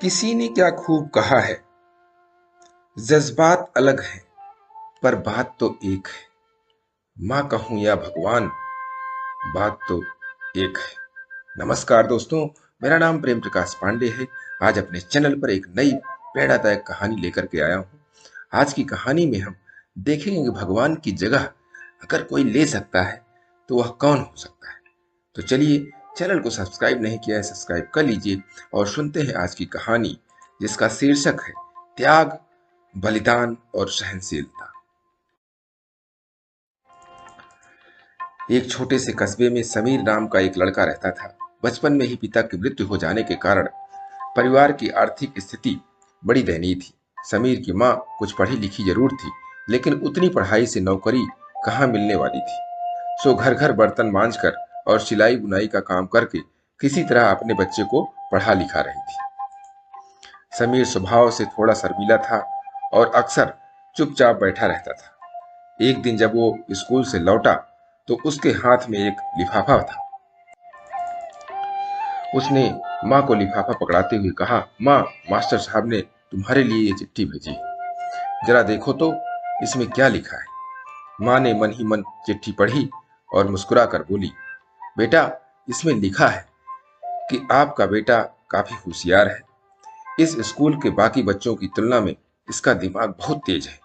किसी ने क्या खूब कहा है, जज्बात अलग हैं पर बात तो एक है। माँ कहूँ या भगवान, बात तो एक है। नमस्कार दोस्तों, मेरा नाम प्रेम प्रकाश पांडे है। आज अपने चैनल पर एक नई प्रेरणादायक कहानी लेकर के आया हूँ। आज की कहानी में हम देखेंगे कि भगवान की जगह अगर कोई ले सकता है तो वह कौन हो सकता है। तो चलिए, चैनल को सब्सक्राइब नहीं किया है, सब्सक्राइब कर लीजिए और सुनते हैं आज की कहानी, जिसका शीर्षक है त्याग, बलिदान और सहनशीलता। एक छोटे से कस्बे में समीर नाम का एक लड़का रहता था। बचपन में ही पिता की मृत्यु हो जाने के कारण परिवार की आर्थिक स्थिति बड़ी दयनीय थी। समीर की माँ कुछ पढ़ी लिखी जरूर थी, लेकिन उतनी पढ़ाई से नौकरी कहाँ मिलने वाली थी। सो घर घर बर्तन मांझकर और सिलाई बुनाई का काम करके किसी तरह अपने बच्चे को पढ़ा लिखा रही थी। समीर स्वभाव से थोड़ा शर्मीला था और अक्सर चुपचाप बैठा रहता था। एक दिन जब वो स्कूल से लौटा तो उसके हाथ में एक लिफाफा था। उसने माँ को लिफाफा पकड़ाते हुए कहा, माँ, मास्टर साहब ने तुम्हारे लिए ये चिट्ठी भेजी है, जरा देखो तो इसमें क्या लिखा है। माँ ने मन ही मन चिट्ठी पढ़ी और मुस्कुरा कर बोली, बेटा, इसमें लिखा है कि आपका बेटा काफी होशियार है। इस स्कूल के बाकी बच्चों की तुलना में इसका दिमाग बहुत तेज है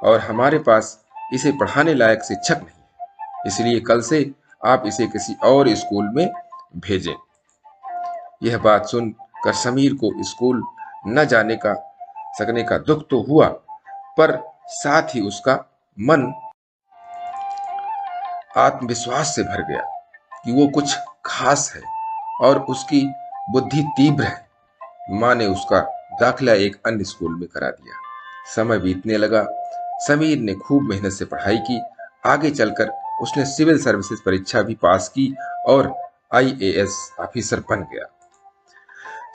और हमारे पास इसे पढ़ाने लायक शिक्षक नहीं है, इसलिए कल से आप इसे किसी और स्कूल में भेजें। यह बात सुनकर समीर को स्कूल न जाने का सकने का दुख तो हुआ, पर साथ ही उसका मन आत्मविश्वास से भर गया कि वो कुछ खास है और उसकी बुद्धि तीव्र है। माँ ने उसका दाखिला एक अन्य स्कूल में करा दिया। समय बीतने लगा। समीर ने खूब मेहनत से पढ़ाई की। आगे चलकर उसने सिविल सर्विसेज परीक्षा भी पास की और आईएएस ऑफिसर बन गया।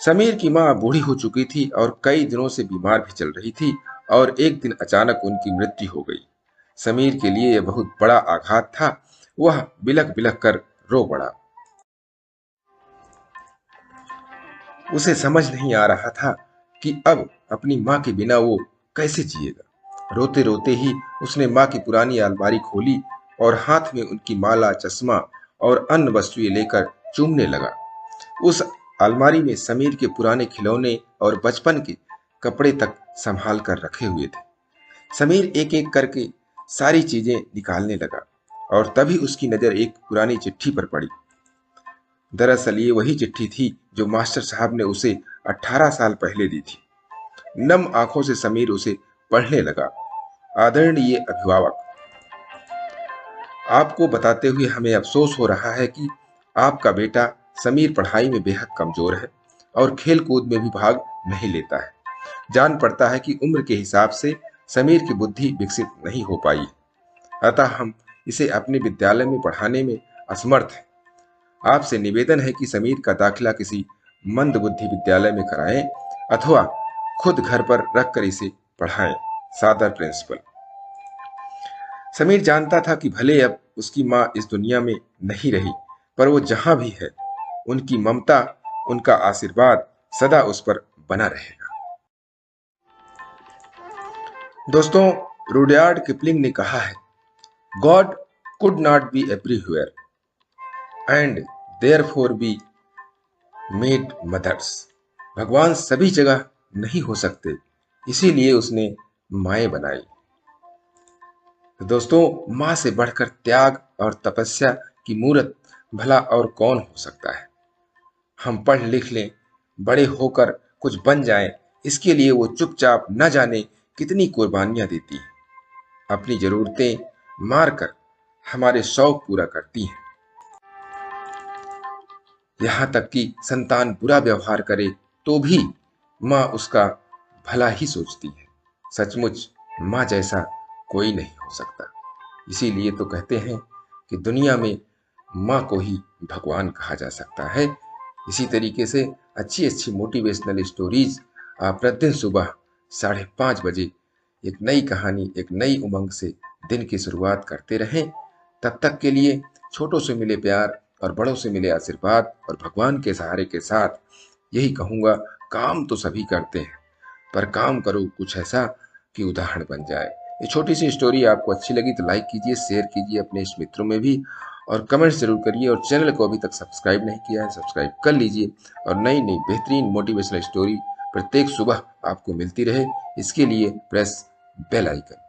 समीर की माँ बूढ़ी हो चुकी थी और कई दिनों से बीमार भी चल रही थी और एक दिन अचानक उनकी मृत्यु हो गई। समीर के लिए यह बहुत बड़ा आघात था। वह बिलख बिलख कर रो पड़ा। उसे समझ नहीं आ रहा था कि अब अपनी माँ के बिना वो कैसे जिएगा। रोते रोते ही उसने माँ की पुरानी अलमारी खोली और हाथ में उनकी माला, चश्मा और अन्य वस्तुएं लेकर चूमने लगा। उस अलमारी में समीर के पुराने खिलौने और बचपन के कपड़े तक संभाल कर रखे हुए थे। समीर एक एक करके सारी चीजें निकालने लगा और तभी उसकी नजर एक पुरानी चिट्ठी पर पड़ी। दरअसल ये वही चिट्ठी थी जो मास्टर साहब ने उसे 18 साल पहले दी थी। नम आंखों से समीर उसे पढ़ने लगा। आदरणीय अभिभावक, आपको बताते हुए हमें अफसोस हो रहा है कि आपका बेटा समीर पढ़ाई में बेहद कमजोर है और खेल कूद में भी भाग नहीं लेता है। जान पड़ता है कि उम्र के हिसाब से समीर की बुद्धि विकसित नहीं हो पाई, अतः हम इसे अपने विद्यालय में पढ़ाने में असमर्थ हैं। आपसे निवेदन है कि समीर का दाखिला किसी मंद बुद्धि विद्यालय में कराएं अथवा खुद घर पर रखकर इसे पढ़ाएं। सादर प्रिंसिपल। समीर जानता था कि भले अब उसकी माँ इस दुनिया में नहीं रही, पर वो जहां भी है, उनकी ममता, उनका आशीर्वाद सदा उस पर बना रहेगा। दोस्तों, रुडयार्ड किपलिंग ने कहा है, God could not be everywhere and therefore be made mothers. भगवान सभी जगह नहीं हो सकते, इसीलिए उसने माएं बनाई। तो दोस्तों, माँ से बढ़कर त्याग और तपस्या की मूर्त भला और कौन हो सकता है। हम पढ़ लिख लें, बड़े होकर कुछ बन जाएं, इसके लिए वो चुपचाप न जाने कितनी कुर्बानियां देती हैं। अपनी जरूरतें मारकर हमारे शौक पूरा करती हैं। यहाँ तक कि संतान बुरा व्यवहार करे तो भी माँ उसका भला ही सोचती है। सचमुच माँ जैसा कोई नहीं हो सकता। इसीलिए तो कहते हैं कि दुनिया में माँ को ही भगवान कहा जा सकता है। इसी तरीके से अच्छी अच्छी मोटिवेशनल स्टोरीज आप प्रतिदिन सुबह 5:30 बजे एक नई कहानी, एक नई उमंग से दिन की शुरुआत करते रहें। तब तक के लिए छोटों से मिले प्यार और बड़ों से मिले आशीर्वाद और भगवान के सहारे के साथ यही कहूँगा, काम तो सभी करते हैं, पर काम करो कुछ ऐसा कि उदाहरण बन जाए। ये छोटी सी स्टोरी आपको अच्छी लगी तो लाइक कीजिए, शेयर कीजिए अपने इस मित्रों में भी, और कमेंट्स जरूर करिए। और चैनल को अभी तक सब्सक्राइब नहीं किया है, सब्सक्राइब कर लीजिए। और नई नई बेहतरीन मोटिवेशनल स्टोरी प्रत्येक सुबह आपको मिलती रहे, इसके लिए प्रेस बेल आइकन।